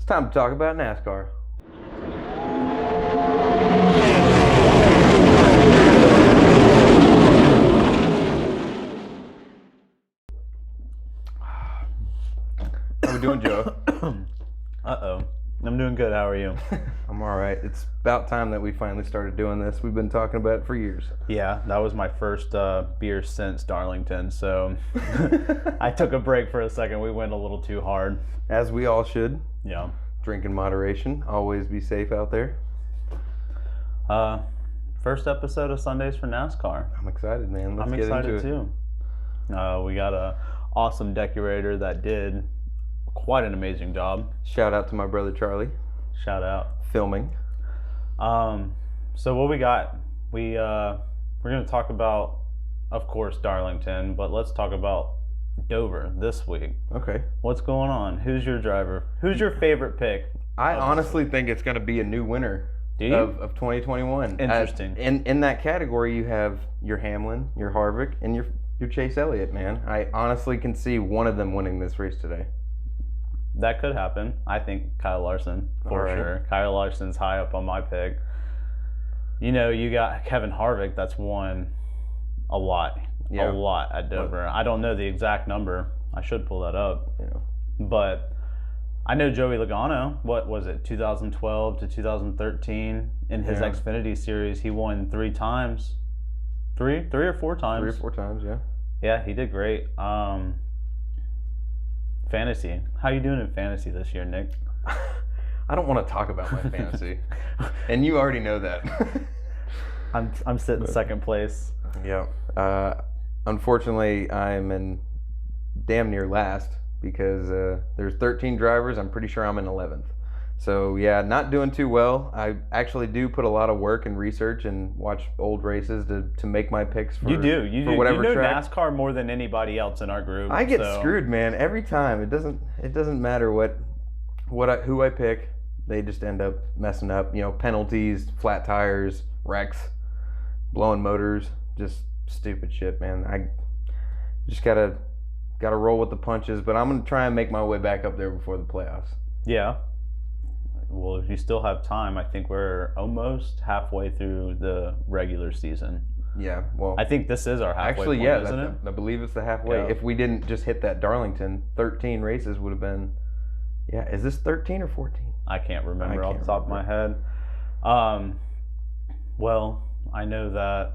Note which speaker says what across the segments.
Speaker 1: time to talk about NASCAR. How we doing, Joe?
Speaker 2: Uh-oh. I'm doing good. How are you?
Speaker 1: I'm all right. It's about time that we finally started doing this. We've been talking about it for years.
Speaker 2: Yeah, that was my first beer since Darlington, so I took a break for a second. We went a little too hard.
Speaker 1: As we all should.
Speaker 2: Yeah.
Speaker 1: Drink in moderation. Always be safe out there.
Speaker 2: First episode of Sundays for NASCAR.
Speaker 1: I'm excited, man. Let's
Speaker 2: I'm
Speaker 1: get
Speaker 2: excited
Speaker 1: into it.
Speaker 2: too. We got a awesome decorator that did quite an amazing job.
Speaker 1: Shout out to my brother Charlie.
Speaker 2: Shout out.
Speaker 1: Filming.
Speaker 2: So what we got? We're going to talk about, of course, Darlington, but let's talk about Dover this week.
Speaker 1: Okay.
Speaker 2: What's going on? Who's your driver? Who's your favorite pick?
Speaker 1: I honestly think it's going to be a new winner.
Speaker 2: Do you?
Speaker 1: Of 2021.
Speaker 2: Interesting.
Speaker 1: In that category, you have your Hamlin, your Harvick, and your Chase Elliott, man. I honestly can see one of them winning this race today.
Speaker 2: That could happen. I think Kyle Larson, for sure. Kyle Larson's high up on my pick. You know, you got Kevin Harvick that's won a lot at Dover. I don't know the exact number. I should pull that up.
Speaker 1: Yeah.
Speaker 2: But I know Joey Logano, what was it, 2012 to 2013, in his Xfinity series, he won 3 times. Three or four times.
Speaker 1: 3 or 4 times, yeah.
Speaker 2: Yeah, he did great. Fantasy. How you doing in fantasy this year, Nick?
Speaker 1: I don't want to talk about my fantasy. And you already know that.
Speaker 2: I'm sitting second place.
Speaker 1: Yeah. Unfortunately, I'm in damn near last because there's 13 drivers. I'm pretty sure I'm in 11th. So, yeah, not doing too well. I actually do put a lot of work and research and watch old races to make my picks for
Speaker 2: You do.
Speaker 1: whatever
Speaker 2: you know
Speaker 1: track.
Speaker 2: NASCAR more than anybody else in our group.
Speaker 1: I get screwed, man, every time. It doesn't matter who I pick. They just end up messing up. You know, penalties, flat tires, wrecks, blowing motors, just stupid shit, man. I just gotta roll with the punches. But I'm gonna try and make my way back up there before the playoffs.
Speaker 2: Yeah. Well, if you still have time, I think we're almost halfway through the regular season.
Speaker 1: Yeah, well,
Speaker 2: I think this is our halfway point, isn't it?
Speaker 1: I believe it's the halfway. Yeah. If we didn't just hit that Darlington, 13 races would have been. Yeah, is this 13 or 14?
Speaker 2: I can't remember off the top of my head. Well, I know that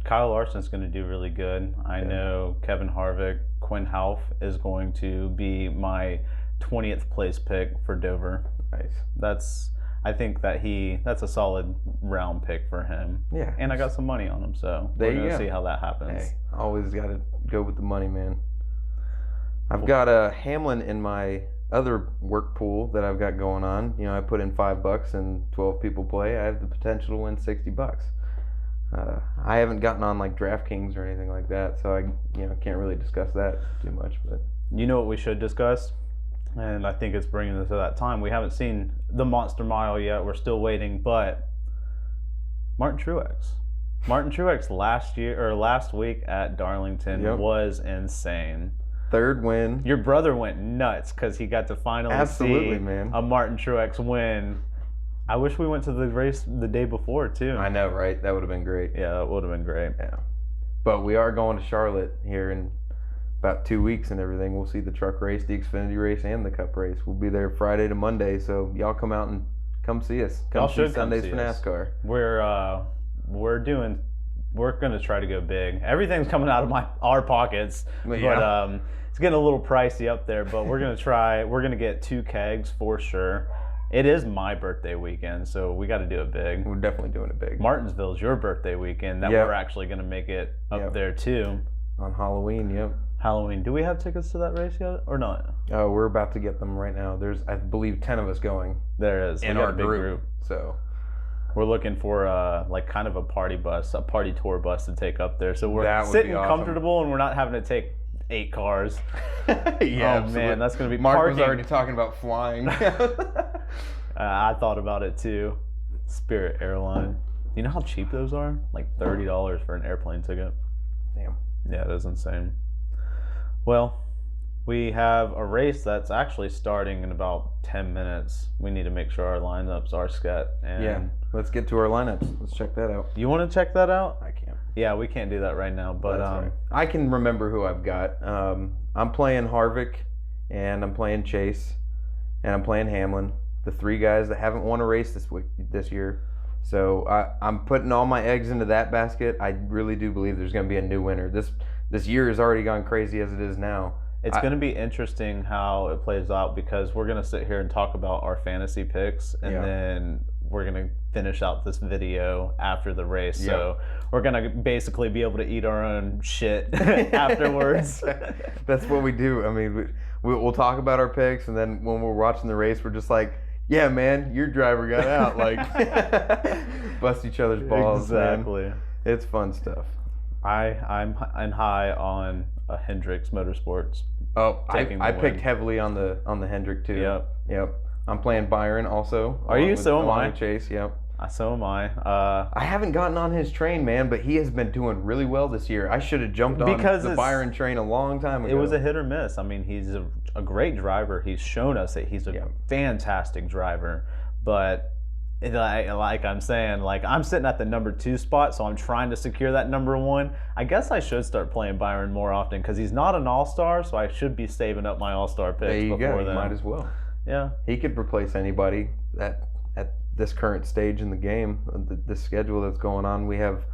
Speaker 2: Kyle Larson's going to do really good. I know Kevin Harvick, Quinn Houff is going to be my 20th place pick for Dover.
Speaker 1: Nice.
Speaker 2: I think that's a solid round pick for him.
Speaker 1: Yeah.
Speaker 2: And I got some money on him, so we're going to see how that happens.
Speaker 1: Hey, always got to go with the money, man. I've got a Hamlin in my other work pool that I've got going on. You know, I put in $5 and 12 people play. I have the potential to win $60. I haven't gotten on like DraftKings or anything like that, so I can't really discuss that too much. But
Speaker 2: you know what we should discuss? And I think it's bringing us to that time. We haven't seen the Monster Mile yet. We're still waiting. But Martin Truex last week at Darlington was insane.
Speaker 1: 3rd win.
Speaker 2: Your brother went nuts because he got to finally see a Martin Truex win. I wish we went to the race the day before too.
Speaker 1: I know, right? That would have been great.
Speaker 2: Yeah, that would have been great.
Speaker 1: Yeah. But we are going to Charlotte here in about 2 weeks and everything. We'll see the truck race, the Xfinity race, and the Cup race. We'll be there Friday to Monday, so y'all come out and come see us. Come see Sundays for NASCAR.
Speaker 2: We're going to try to go big. Everything's coming out of our pockets, but it's getting a little pricey up there. But we're going to try. We're going to get 2 kegs for sure. It is my birthday weekend, so we got to do it big.
Speaker 1: We're definitely doing it big.
Speaker 2: Martinsville's your birthday weekend. We're actually going to make it up there too.
Speaker 1: On Halloween,
Speaker 2: Halloween. Do we have tickets to that race yet or not?
Speaker 1: Oh, we're about to get them right now. There's, I believe, 10 of us going.
Speaker 2: There is.
Speaker 1: In our big group. So
Speaker 2: we're looking for like kind of a party tour bus to take up there. So we're sitting comfortable and we're not having to take 8 cars.
Speaker 1: Yeah,
Speaker 2: man, that's going to be
Speaker 1: Mark
Speaker 2: parking.
Speaker 1: was already talking about flying.
Speaker 2: I thought about it too. Spirit Airline. You know how cheap those are? Like $30 for an airplane ticket.
Speaker 1: Damn.
Speaker 2: Yeah, it is insane. Well, We have a race that's actually starting in about 10 minutes. We need to make sure our lineups are set. And
Speaker 1: yeah, let's get to our lineups. Let's check that out.
Speaker 2: You want to check that out?
Speaker 1: I can't.
Speaker 2: Yeah, we can't do that right now, but
Speaker 1: right. I can remember who I've got. I'm playing Harvick, and I'm playing Chase, and I'm playing Hamlin. The 3 guys that haven't won a race this year. So I'm putting all my eggs into that basket. I really do believe there's going to be a new winner. This year has already gone crazy as it is now.
Speaker 2: It's going to be interesting how it plays out because we're going to sit here and talk about our fantasy picks, and then we're going to finish out this video after the race. Yeah. So we're going to basically be able to eat our own shit afterwards.
Speaker 1: That's what we do. I mean, we'll talk about our picks, and then when we're watching the race, we're just like, yeah, man, your driver got out. Like, bust each other's balls.
Speaker 2: Exactly.
Speaker 1: Man. It's fun stuff.
Speaker 2: I'm high on Hendrick's Motorsports.
Speaker 1: Oh, I picked heavily on the Hendrick too. Yep. I'm playing Byron also.
Speaker 2: Are you? So am I.
Speaker 1: Chase. Yep.
Speaker 2: So am I.
Speaker 1: I haven't gotten on his train, man, but he has been doing really well this year. I should have jumped on the Byron train a long time ago.
Speaker 2: It was a hit or miss. I mean, he's a great driver. He's shown us that he's a fantastic driver. But like I'm saying, like I'm sitting at the number 2 spot, so I'm trying to secure that number 1. I guess I should start playing Byron more often because he's not an all-star, so I should be saving up my all-star picks before then.
Speaker 1: Might as well.
Speaker 2: Yeah.
Speaker 1: He could replace anybody at this current stage in the game. The schedule that's going on, we have,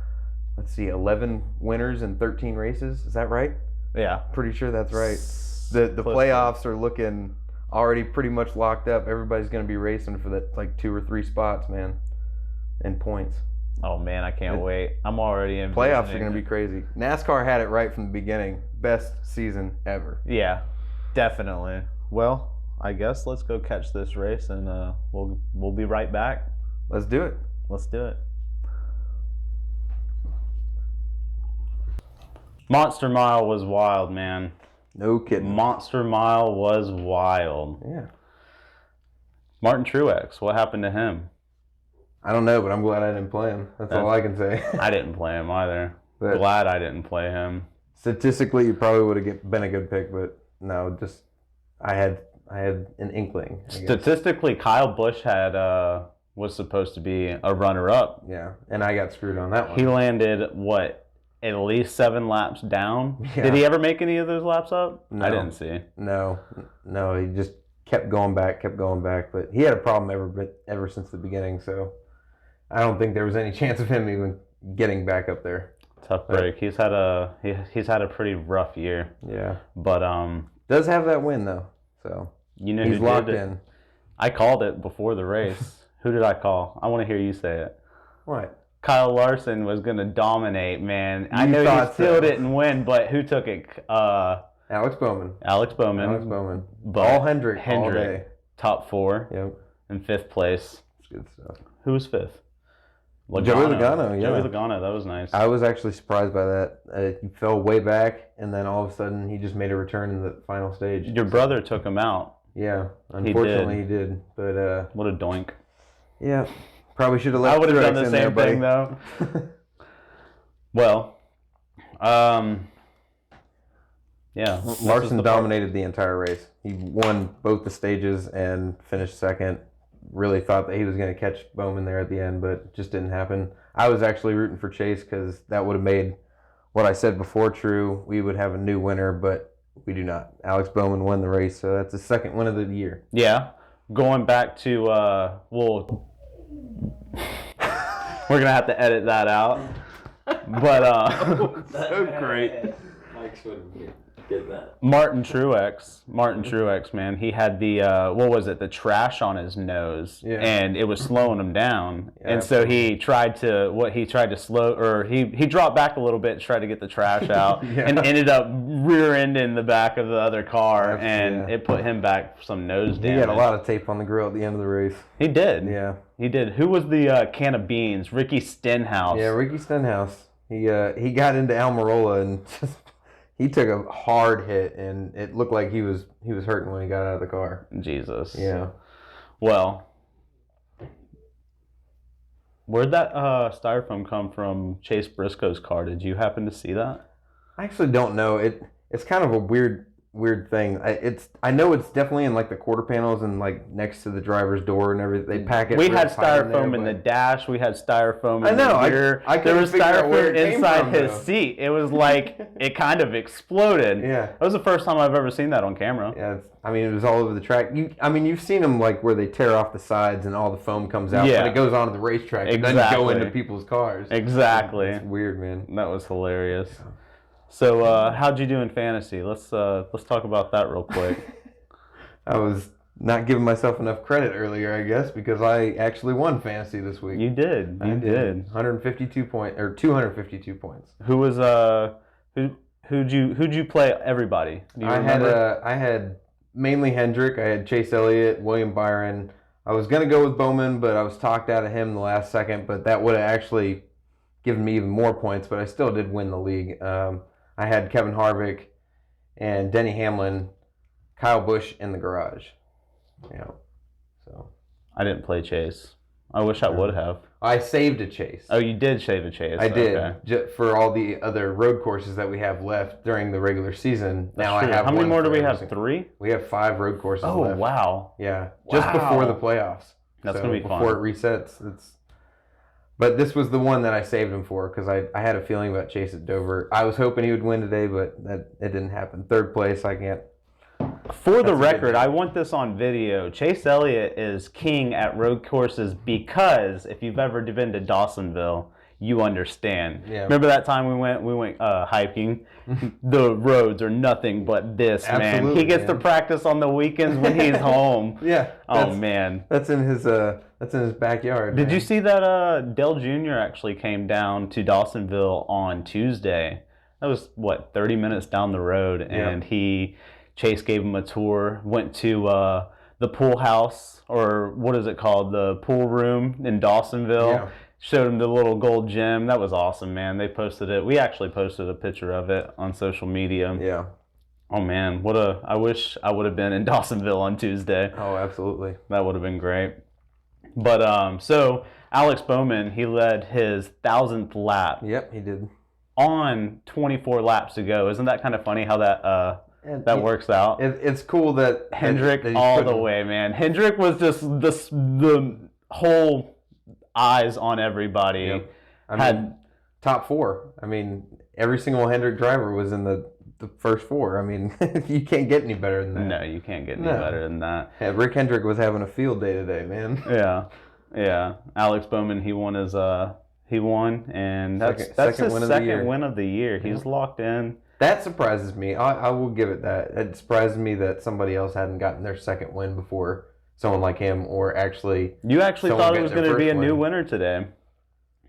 Speaker 1: 11 winners and 13 races. Is that right?
Speaker 2: Yeah.
Speaker 1: Pretty sure that's right. The playoffs are looking already pretty much locked up. Everybody's going to be racing for that 2 or 3 spots, man, and points.
Speaker 2: Oh man, I can't wait. I'm already in.
Speaker 1: Playoffs are going to be crazy. NASCAR had it right from the beginning. Best season ever.
Speaker 2: Yeah, definitely. Well, I guess let's go catch this race, and we'll be right back.
Speaker 1: Let's do it.
Speaker 2: Let's do it. Monster Mile was wild, man.
Speaker 1: No kidding.
Speaker 2: Monster Mile was wild.
Speaker 1: Yeah.
Speaker 2: Martin Truex, what happened to him?
Speaker 1: I don't know, but I'm glad I didn't play him. That's all I can say.
Speaker 2: I didn't play him either. But glad I didn't play him.
Speaker 1: Statistically, you probably would have been a good pick, but no, just I had an inkling.
Speaker 2: Statistically, Kyle Busch was supposed to be a runner-up.
Speaker 1: Yeah, and I got screwed on that one.
Speaker 2: He landed, at least 7 laps down? Yeah. Did he ever make any of those laps up?
Speaker 1: No.
Speaker 2: I didn't see.
Speaker 1: No, he just kept going back, but he had a problem ever since the beginning, so I don't think there was any chance of him even getting back up there.
Speaker 2: Tough break. He's had a pretty rough year.
Speaker 1: Yeah.
Speaker 2: But
Speaker 1: does have that win though. So he's locked in.
Speaker 2: I called it before the race. Who did I call? I want to hear you say it.
Speaker 1: What?
Speaker 2: Kyle Larson was going to dominate, man. I know he still didn't win, but who took it?
Speaker 1: Alex Bowman.
Speaker 2: But
Speaker 1: all Hendrick all day.
Speaker 2: Top 4.
Speaker 1: Yep.
Speaker 2: In 5th place.
Speaker 1: That's good stuff.
Speaker 2: Who was 5th?
Speaker 1: Joey Logano, yeah.
Speaker 2: Joey Logano, that was nice.
Speaker 1: I was actually surprised by that. He fell way back, and then all of a sudden he just made a return in the final stage.
Speaker 2: Your brother took him out.
Speaker 1: Yeah, unfortunately he did. But
Speaker 2: what a doink.
Speaker 1: Yeah, probably should have left.
Speaker 2: I would have done the same thing though. Well, yeah.
Speaker 1: Larson dominated the entire race. He won both the stages and finished second. Really thought that he was going to catch Bowman there at the end, but it just didn't happen. I was actually rooting for Chase because that would have made what I said before true. We would have a new winner, but we do not. Alex Bowman won the race, so that's the second win of the year.
Speaker 2: Yeah. Going back to, we're going to have to edit that out. But,
Speaker 1: so great.
Speaker 3: Mike's wouldn't get that.
Speaker 2: Martin Truex, man, he had the the trash on his nose, and it was slowing him down, and so he tried to slow, or he dropped back a little bit to try to get the trash out, and ended up rear-ending the back of the other car, and it put him back some nose damage.
Speaker 1: He had a lot of tape on the grill at the end of the race.
Speaker 2: He did.
Speaker 1: Yeah.
Speaker 2: He did. Who was the can of beans? Ricky Stenhouse.
Speaker 1: Yeah, Ricky Stenhouse. He got into Almirola and just... He took a hard hit, and it looked like he was hurting when he got out of the car.
Speaker 2: Jesus.
Speaker 1: Yeah.
Speaker 2: Well, where'd that styrofoam come from Chase Briscoe's car? Did you happen to see that?
Speaker 1: I actually don't know. It's kind of a weird weird thing. I know it's definitely in like the quarter panels and like next to the driver's door and everything. They pack it.
Speaker 2: We had styrofoam in the dash. We had styrofoam in the rear. There was styrofoam inside his seat. It was like it kind of exploded.
Speaker 1: Yeah,
Speaker 2: that was the first time I've ever seen that on camera.
Speaker 1: Yeah, it was all over the track. You've seen them like where they tear off the sides and all the foam comes out, but it goes onto the racetrack and doesn't go into people's cars.
Speaker 2: Exactly.
Speaker 1: It's weird, man.
Speaker 2: That was hilarious. So, how'd you do in fantasy? Let's talk about that real quick.
Speaker 1: I was not giving myself enough credit earlier, I guess, because I actually won fantasy this week.
Speaker 2: You did. You did.
Speaker 1: 152 points or 252 points.
Speaker 2: Who was who'd you play? Everybody. Do you remember?
Speaker 1: I had mainly Hendrick. I had Chase Elliott, William Byron. I was gonna go with Bowman, but I was talked out of him the last second. But that would have actually given me even more points. But I still did win the league. I had Kevin Harvick and Denny Hamlin, Kyle Busch in the garage. Yeah. So
Speaker 2: I didn't play Chase. I wish I would have.
Speaker 1: I saved a Chase.
Speaker 2: Oh, you did save a Chase.
Speaker 1: I did. Okay. For all the other road courses that we have left during the regular season. Now I have.
Speaker 2: How many more do we have? 3?
Speaker 1: We have 5 road courses left.
Speaker 2: Oh, wow.
Speaker 1: Yeah. Just before the playoffs.
Speaker 2: That's going to be fun.
Speaker 1: Before it resets. But this was the one that I saved him for because I had a feeling about Chase at Dover. I was hoping he would win today, but it didn't happen. 3rd place, I can't.
Speaker 2: For the record, I want this on video. Chase Elliott is king at road courses because if you've ever been to Dawsonville, you understand. Yeah. Remember that time we went hiking? The roads are nothing but this,
Speaker 1: Absolutely,
Speaker 2: man. He gets to practice on the weekends when he's home.
Speaker 1: Yeah.
Speaker 2: Oh man.
Speaker 1: That's in his backyard.
Speaker 2: Did you see that Dale Jr. actually came down to Dawsonville on Tuesday? That was 30 minutes down the road, and Chase gave him a tour, went to the pool house, or what is it called? The pool room in Dawsonville. Yeah. Showed him the little gold gem. That was awesome, man. They posted it. We actually posted a picture of it on social media.
Speaker 1: Yeah.
Speaker 2: Oh, man. I wish I would have been in Dawsonville on Tuesday.
Speaker 1: Oh, absolutely.
Speaker 2: That would have been great. But, so, Alex Bowman, he led his 1,000th lap.
Speaker 1: Yep, he did.
Speaker 2: On 24 laps to go. Isn't that kind of funny how that works out?
Speaker 1: It's cool that
Speaker 2: Hendrick all the way, man. Hendrick was just the whole eyes on everybody.
Speaker 1: Yep. I mean, top 4. I mean, every single Hendrick driver was in the first 4. I mean, you can't get any better than that.
Speaker 2: No, you can't get any better than that.
Speaker 1: Yeah, Rick Hendrick was having a field day today, man.
Speaker 2: Yeah. Alex Bowman, he won, and that's his second win of the year. He's locked in.
Speaker 1: That surprises me. I will give it that. It surprises me that somebody else hadn't gotten their second win before someone like him, or actually...
Speaker 2: You actually thought it was going to be a new winner today.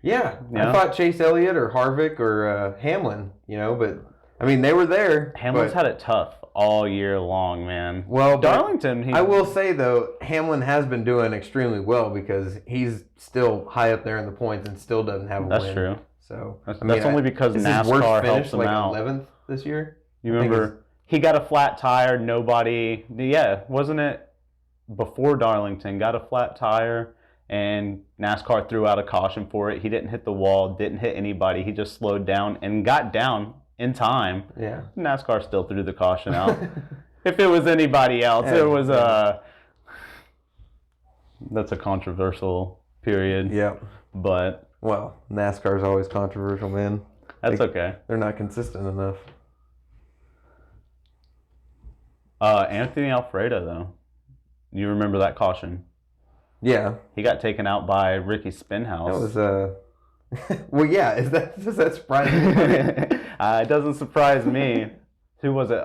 Speaker 1: Yeah. I thought Chase Elliott or Harvick or Hamlin, but, I mean, they were there.
Speaker 2: Hamlin's had it tough all year long, man.
Speaker 1: Well,
Speaker 2: Darlington...
Speaker 1: I will say, though, Hamlin has been doing extremely well because he's still high up there in the points and still doesn't have a win.
Speaker 2: That's true.
Speaker 1: So
Speaker 2: that's only because NASCAR helps him out.
Speaker 1: 11th this year?
Speaker 2: You remember, he got a flat tire, wasn't it before Darlington, got a flat tire, and NASCAR threw out a caution for it. He didn't hit the wall, didn't hit anybody. He just slowed down and got down in time.
Speaker 1: Yeah.
Speaker 2: NASCAR still threw the caution out. If it was anybody else, it was that's a controversial period.
Speaker 1: Yeah.
Speaker 2: But...
Speaker 1: Well, NASCAR's always controversial, man.
Speaker 2: That's okay.
Speaker 1: They're not consistent enough.
Speaker 2: Anthony Alfredo, though. You remember that caution?
Speaker 1: Yeah.
Speaker 2: He got taken out by Ricky Spinhouse.
Speaker 1: That was, well, yeah. Does that surprise you?
Speaker 2: It doesn't surprise me. Who was it?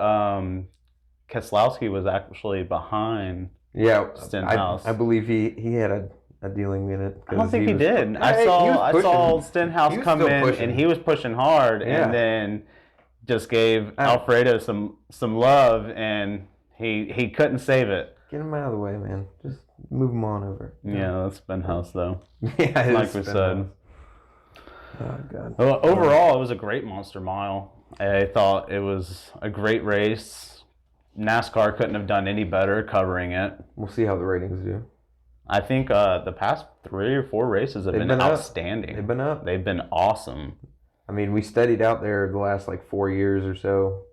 Speaker 2: Keselowski was actually behind Stenhouse.
Speaker 1: I believe he had a dealing in it.
Speaker 2: I don't think he did. I saw Stenhouse come in and he was pushing hard, and then just gave Alfredo some love, and he couldn't save it.
Speaker 1: Get him out of the way, man. Just move him on over.
Speaker 2: Yeah, that's Spinhouse, though.
Speaker 1: Yeah,
Speaker 2: like we said.
Speaker 1: Oh, God.
Speaker 2: Well, overall, it was a great Monster Mile. I thought it was a great race. NASCAR couldn't have done any better covering it.
Speaker 1: We'll see how the ratings do.
Speaker 2: I think the past 3 or 4 races have been outstanding.
Speaker 1: They've been up.
Speaker 2: They've been awesome.
Speaker 1: I mean, we studied out there the last 4 years or so,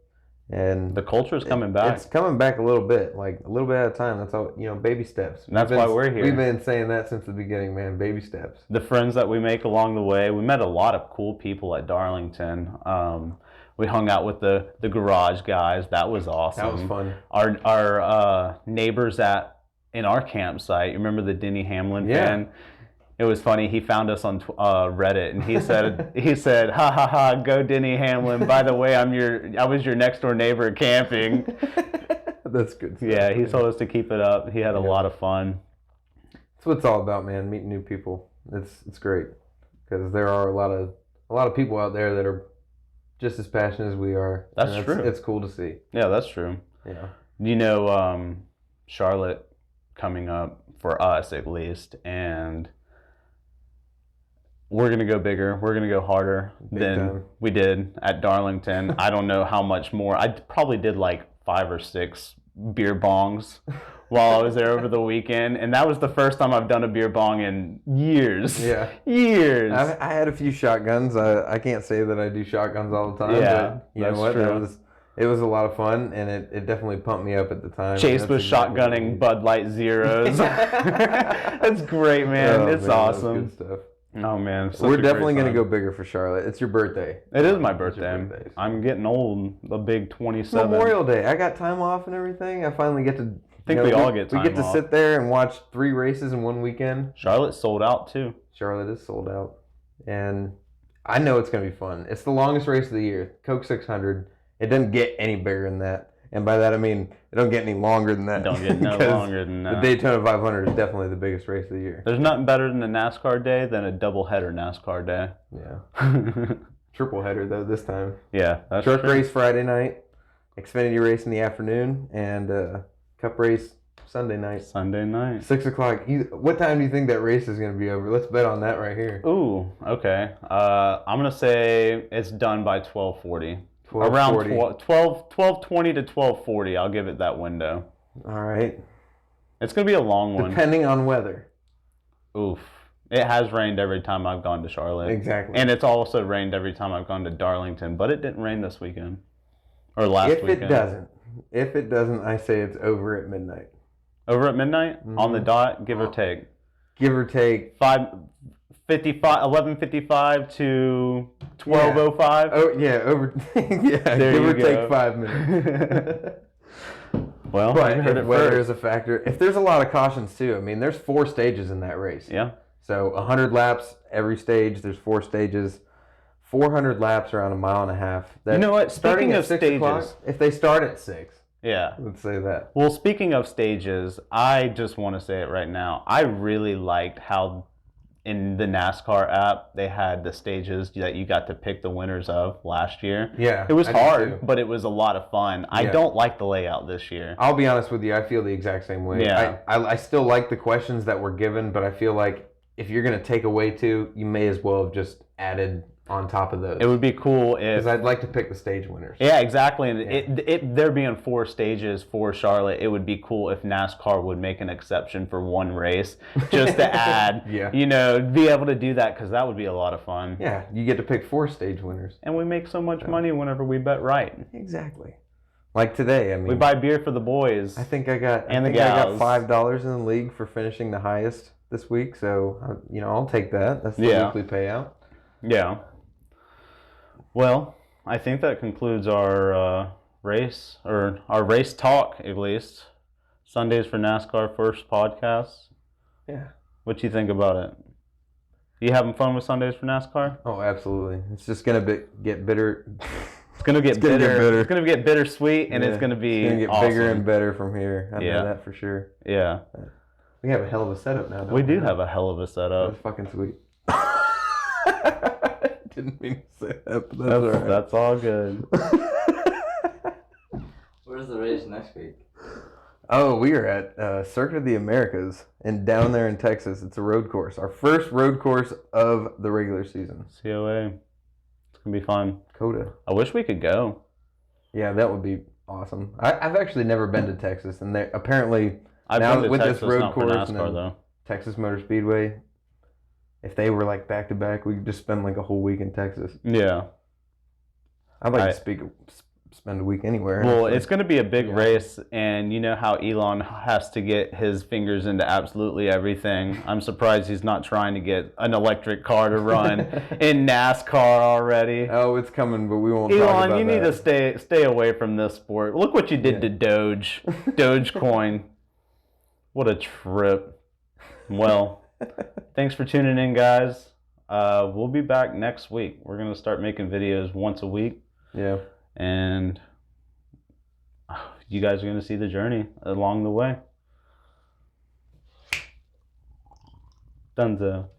Speaker 1: And
Speaker 2: the culture is coming back.
Speaker 1: It's coming back a little bit at a time. That's all, baby steps.
Speaker 2: And that's why we're here.
Speaker 1: We've been saying that since the beginning, man. Baby steps.
Speaker 2: The friends that we make along the way. We met a lot of cool people at Darlington. We hung out with the garage guys. That was awesome.
Speaker 1: That was fun.
Speaker 2: Our neighbors in our campsite. You remember the Denny Hamlin fan? It was funny. He found us on Reddit, and he said, "Ha ha ha! Go Denny Hamlin. By the way, I was your next door neighbor camping."
Speaker 1: That's good stuff.
Speaker 2: Yeah, he told us to keep it up. He had a lot of fun.
Speaker 1: That's what it's all about, man. Meeting new people. It's great because there are a lot of people out there that are just as passionate as we are.
Speaker 2: That's true.
Speaker 1: It's cool to see.
Speaker 2: Yeah, that's true.
Speaker 1: Yeah.
Speaker 2: Charlotte coming up for us at least, and we're going to go bigger. We're going to go harder than we did at Darlington. I don't know how much more. I probably did like 5 or 6 beer bongs while I was there over the weekend. And that was the first time I've done a beer bong in years.
Speaker 1: Yeah.
Speaker 2: Years.
Speaker 1: I had a few shotguns. I can't say that I do shotguns all the time.
Speaker 2: Yeah,
Speaker 1: but you know what?
Speaker 2: True.
Speaker 1: It was a lot of fun, and it definitely pumped me up at the time.
Speaker 2: Chase was shotgunning Bud Light Zeros. That's great, man.
Speaker 1: Oh,
Speaker 2: it's
Speaker 1: man,
Speaker 2: awesome.
Speaker 1: That's good stuff.
Speaker 2: Oh man,
Speaker 1: we're definitely going to go bigger for Charlotte. It's your birthday.
Speaker 2: It is my birthday. I'm getting old. The big 27.
Speaker 1: Memorial Day. I got time off and everything. I finally get to.
Speaker 2: I think we all get time off.
Speaker 1: We get to sit there and watch 3 races in one weekend.
Speaker 2: Charlotte's sold out too.
Speaker 1: Charlotte is sold out, and I know it's going to be fun. It's the longest race of the year, Coke 600. It doesn't get any bigger than that. And by that I mean it don't get any longer than that.
Speaker 2: Don't get no longer than that.
Speaker 1: The Daytona 500 is definitely the biggest race of the year.
Speaker 2: There's nothing better than a NASCAR day than a doubleheader NASCAR day.
Speaker 1: Yeah. Triple header though this time.
Speaker 2: Yeah, that's
Speaker 1: Truck
Speaker 2: true.
Speaker 1: race Friday night, Xfinity race in the afternoon, and Cup race Sunday night.
Speaker 2: 6
Speaker 1: o'clock. What time do you think that race is going to be over? Let's bet on that right here.
Speaker 2: Ooh, okay. I'm going to say it's done by 12:40.
Speaker 1: 12:40.
Speaker 2: Around 12:20 to 12:40. I'll give it that window.
Speaker 1: All right.
Speaker 2: It's going to be a long one.
Speaker 1: Depending on weather.
Speaker 2: Oof. It has rained every time I've gone to Charlotte.
Speaker 1: Exactly.
Speaker 2: And it's also rained every time I've gone to Darlington, but it didn't rain this weekend. Or last weekend.
Speaker 1: If it doesn't, I say it's over at midnight.
Speaker 2: Over at midnight? Mm-hmm. On the dot, give or take?
Speaker 1: Give or take.
Speaker 2: 11:55 to 12:05.
Speaker 1: Oh yeah, over. Yeah, give or take 5 minutes.
Speaker 2: Well,
Speaker 1: but if weather is a factor, if there's a lot of cautions too. I mean, there's 4 stages in that race.
Speaker 2: Yeah.
Speaker 1: So 100 laps every stage. There's 4 stages. 400 laps around 1.5 miles.
Speaker 2: You know what? Speaking of stages,
Speaker 1: if they start at 6.
Speaker 2: Yeah.
Speaker 1: Let's say that.
Speaker 2: Well, speaking of stages, I just want to say it right now. I really liked how in the NASCAR app they had the stages that you got to pick the winners of last year.
Speaker 1: Yeah.
Speaker 2: It was hard, but it was a lot of fun. I don't like the layout this year.
Speaker 1: I'll be honest with you. I feel the exact same way.
Speaker 2: Yeah.
Speaker 1: I still like the questions that were given, but I feel like if you're going to take away 2, you may as well have just added on top of those.
Speaker 2: It would be cool if...
Speaker 1: Because I'd like to pick the stage winners.
Speaker 2: Yeah, exactly. And there being 4 stages for Charlotte, it would be cool if NASCAR would make an exception for 1 race just to add, be able to do that because that would be a lot of fun.
Speaker 1: Yeah, you get to pick 4 stage winners.
Speaker 2: And we make so much money whenever we bet right.
Speaker 1: Exactly. Like today, I mean...
Speaker 2: We buy beer for the boys.
Speaker 1: I think I got
Speaker 2: the gals.
Speaker 1: I got $5 in the league for finishing the highest this week, so, I'll take that. That's the weekly payout.
Speaker 2: Yeah. Well, I think that concludes our race, or our race talk, at least. Sundays for NASCAR first podcast.
Speaker 1: Yeah.
Speaker 2: What you think about it? You having fun with Sundays for NASCAR?
Speaker 1: Oh, absolutely. It's just going to get bitter.
Speaker 2: It's going to get bitter. It's going to get bittersweet, and it's going to be
Speaker 1: It's going to get
Speaker 2: awesome.
Speaker 1: bigger and better from here. I know that for sure.
Speaker 2: Yeah.
Speaker 1: We have a hell of a setup now, don't
Speaker 2: we? We do have a hell of a setup.
Speaker 1: That's fucking sweet. Didn't mean to say that, but that's all right.
Speaker 2: That's all good.
Speaker 3: Where's the race next week?
Speaker 1: Oh, we are at Circuit of the Americas and down there in Texas. It's a road course. Our first road course of the regular season.
Speaker 2: COA. It's going to be fun.
Speaker 1: COTA.
Speaker 2: I wish we could go.
Speaker 1: Yeah, that would be awesome. I've actually never been to Texas, and apparently
Speaker 2: I've
Speaker 1: now
Speaker 2: been to
Speaker 1: with
Speaker 2: Texas,
Speaker 1: this road
Speaker 2: not
Speaker 1: course
Speaker 2: for NASCAR,
Speaker 1: and
Speaker 2: though.
Speaker 1: Texas Motor Speedway, if they were like back to back, we could just spend like a whole week in Texas.
Speaker 2: Yeah.
Speaker 1: I'd like to spend a week anywhere.
Speaker 2: Well,
Speaker 1: honestly.
Speaker 2: it's going to be a big race, and you know how Elon has to get his fingers into absolutely everything. I'm surprised he's not trying to get an electric car to run in NASCAR already.
Speaker 1: Oh, it's coming, but we won't talk
Speaker 2: Elon,
Speaker 1: about
Speaker 2: you need
Speaker 1: that.
Speaker 2: to stay away from this sport. Look what you did to Dogecoin. What a trip. Well, thanks for tuning in, guys. We'll be back next week. We're going to start making videos once a week.
Speaker 1: Yeah.
Speaker 2: And you guys are going to see the journey along the way. Dunzo.